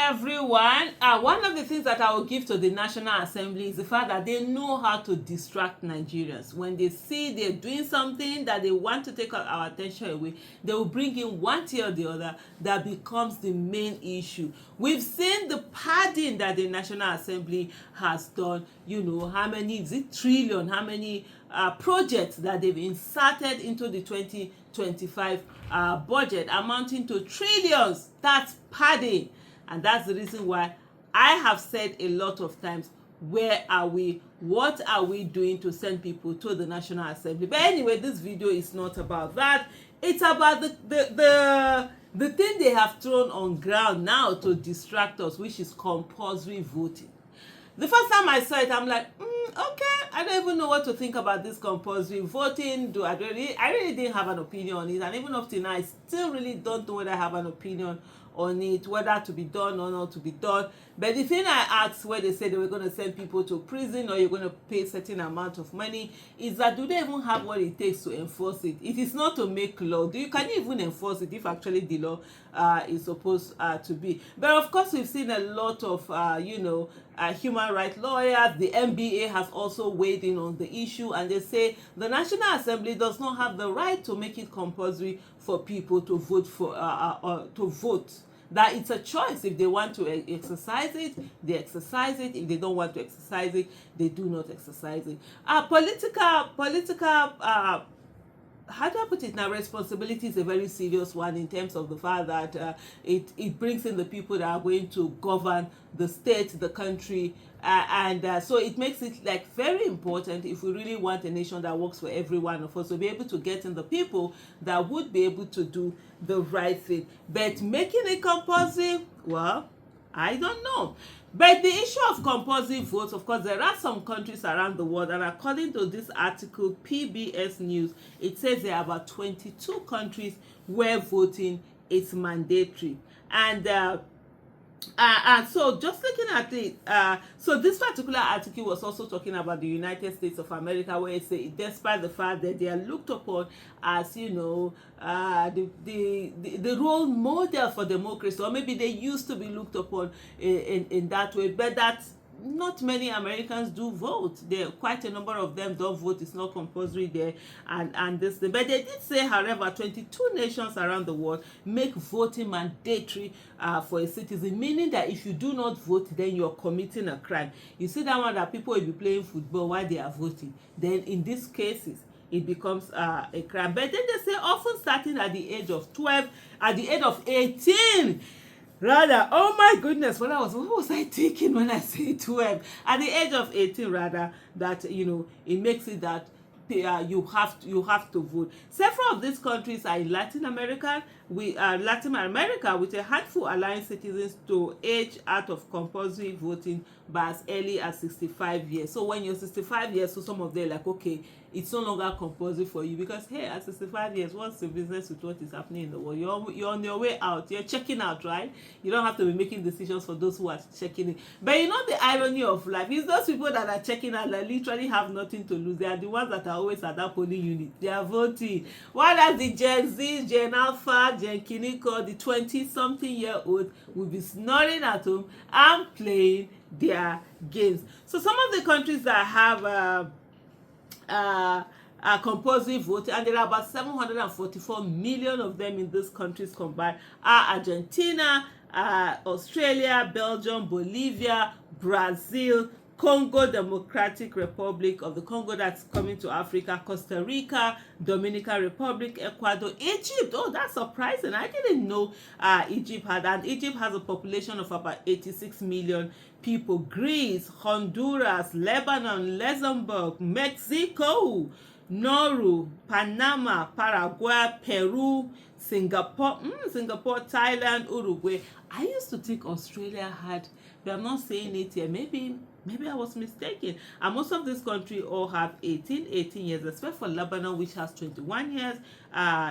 everyone. One of the things that I will give to the National Assembly is the fact that they know how to distract Nigerians. When they see they're doing something that they want to take our attention away, they will bring in one thing or the other that becomes the main issue. We've seen the padding that the National Assembly has done. You know, how many, is it trillion, how many projects that they've inserted into the 2025 budget amounting to trillions. That's padding. And that's the reason why I have said a lot of times, where are we? What are we doing to send people to the National Assembly? But anyway, this video is not about that. It's about the thing they have thrown on ground now to distract us, which is compulsory voting. The first time I saw it, I'm like, okay, I don't even know what to think about this compulsory voting. I really didn't have an opinion on it, and even up to now, I still really don't know whether I have an opinion on it, whether to be done or not to be done. But the thing I asked, where they said they were going to send people to prison or you're going to pay a certain amount of money, is that do they even have what it takes to enforce it? It is not to make law. Can you even enforce it if actually the law is supposed to be? But of course, we've seen a lot of human rights lawyers. The NBA has also weighed in on the issue, and they say the National Assembly does not have the right to make it compulsory for people to vote. That it's a choice. If they want to exercise it, they exercise it. If they don't want to exercise it, they do not exercise it. Political how do I put it now? Responsibility is a very serious one, in terms of the fact that it brings in the people that are going to govern the state, the country, so it makes it like very important, if we really want a nation that works for every one of us, to be able to get in the people that would be able to do the right thing. But making it compulsory, well, I don't know. But the issue of compulsory votes, of course, there are some countries around the world, and according to this article, PBS News, it says there are about 22 countries where voting is mandatory. And so just looking at it, so this particular article was also talking about the United States of America, where it says despite the fact that they are looked upon as, the role model for democracy, or maybe they used to be looked upon in that way, but that's not many Americans do vote. There quite a number of them don't vote. It's not compulsory there, and this thing. But they did say, however, 22 nations around the world make voting mandatory for a citizen, meaning that if you do not vote, then you're committing a crime. You see that one, that people will be playing football while they are voting. Then in these cases, it becomes a crime. But then they say often starting at the age of 12, at the age of 18. Rather, oh my goodness, what was I thinking when I say 12? At the age of 18, rather, that it makes it that you have to vote. Several of these countries are in Latin America, with a handful allowing citizens to age out of compulsory voting by as early as 65 years. So when you're 65 years, so some of them are like, okay, it's no longer compulsory for you, because hey, at 65 years, what's the business with what is happening in the world? You're on your way out. You're checking out, right? You don't have to be making decisions for those who are checking in. But the irony of life is those people that are checking out, that literally have nothing to lose. They are the ones that are always at that polling unit. They are voting. While as the Gen Z, Gen Alpha, Gen Kiniko, the 20-something-year-old will be snoring at home and playing their games. So some of the countries that have compulsory voting, and there are about 744 million of them in these countries combined, are Argentina, Australia, Belgium, Bolivia, Brazil, Congo Democratic Republic of the Congo, that's coming to Africa, Costa Rica, Dominican Republic, Ecuador, Egypt. Oh, that's surprising. I didn't know Egypt has a population of about 86 million people. Greece, Honduras, Lebanon, Luxembourg, Mexico, Nauru, Panama, Paraguay, Peru, Singapore, Thailand, Uruguay. I used to think Australia had, but I'm not saying it here. Maybe I was mistaken. And most of this country all have 18 years, except for Lebanon, which has 21 years.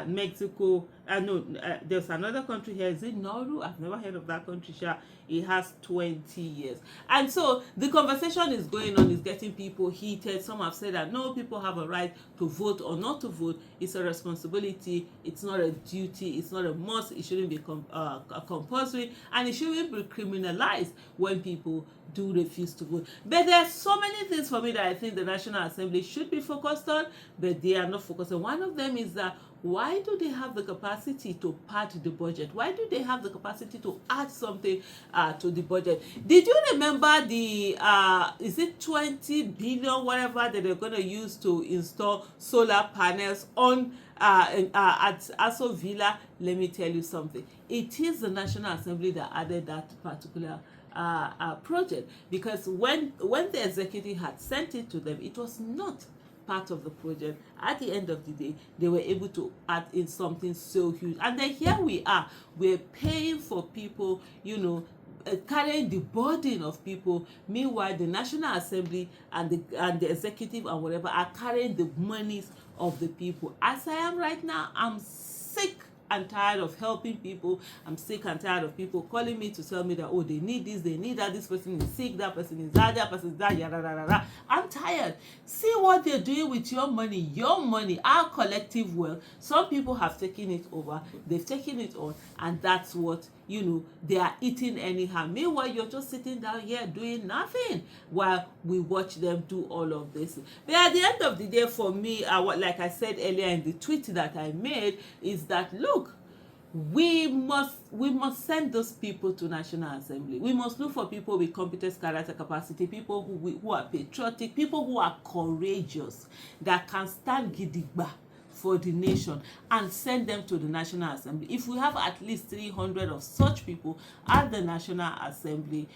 Mexico, there's another country here. Is it Nauru? I've never heard of that country. It has 20 years. And so the conversation is going on, is getting people heated. Some have said that no, people have a right to vote or not to vote. It's a responsibility. It's not a duty. duty, it's not a must, it shouldn't be compulsory, and it shouldn't be criminalized when people do refuse to vote. But there are so many things for me that I think the National Assembly should be focused on, but they are not focused on. One of them is that why do they have the capacity to pad the budget? Why do they have the capacity to add something to the budget? Did you remember the is it 20 billion whatever that they're going to use to install solar panels on at Aso Villa? Let me tell you something. It is the National Assembly that added that particular project, because when the executive had sent it to them, it was not part of the project. At the end of the day, they were able to add in something so huge, and then here we are, we're paying for people, carrying the burden of people. Meanwhile, the National Assembly and the executive and whatever are carrying the monies of the people. As I am right now, I'm sick and tired of helping people. I'm sick and tired of people calling me to tell me that, oh, they need this, they need that, this person is sick, that person is that person is that, yada, yada, yada. I'm tired. See what they're doing with your money, our collective wealth. Some people have taken it over, they've taken it on, and that's what, they are eating anyhow. Meanwhile, you're just sitting down here doing nothing while we watch them do all of this. But at the end of the day, for me, like I said earlier in the tweet that I made, is that, look, we must send those people to National Assembly. We must look for people with competence, character, capacity, people who are patriotic, people who are courageous, that can stand gidigba for the nation, and send them to the National Assembly. If we have at least 300 of such people at the National Assembly,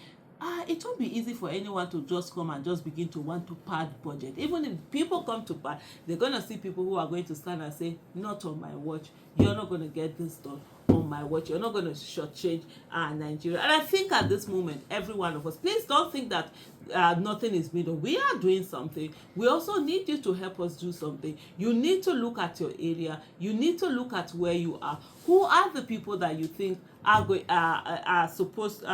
it won't be easy for anyone to just come and just begin to want to pad budget. Even if people come to pad, they're going to see people who are going to stand and say, not on my watch, you're not going to get this done on my watch, you're not going to shortchange Nigeria. And I think at this moment, every one of us, please don't think that nothing is being done. We are doing something. We also need you to help us do something. You need to look at your area. You need to look at where you are. Who are the people that you think are supposed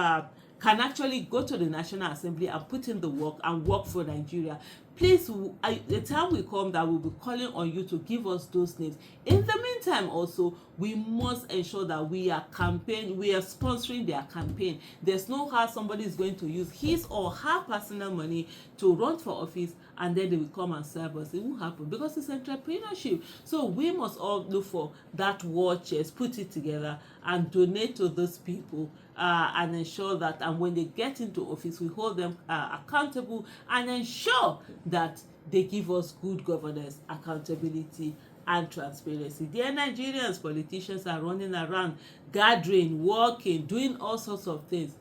can actually go to the National Assembly and put in the work and work for Nigeria? Please, the time will come that we'll be calling on you to give us those names. In the meantime, also, we must ensure that we are sponsoring their campaign. There's no how somebody is going to use his or her personal money to run for office and then they will come and serve us. It won't happen, because it's entrepreneurship. So we must all look for that war chest, put it together, and donate to those people, and ensure that, and when they get into office, we hold them accountable and ensure that they give us good governance, accountability, and transparency. Dear Nigerians, politicians are running around, gathering, working, doing all sorts of things.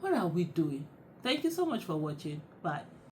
What are we doing? Thank you so much for watching. Bye.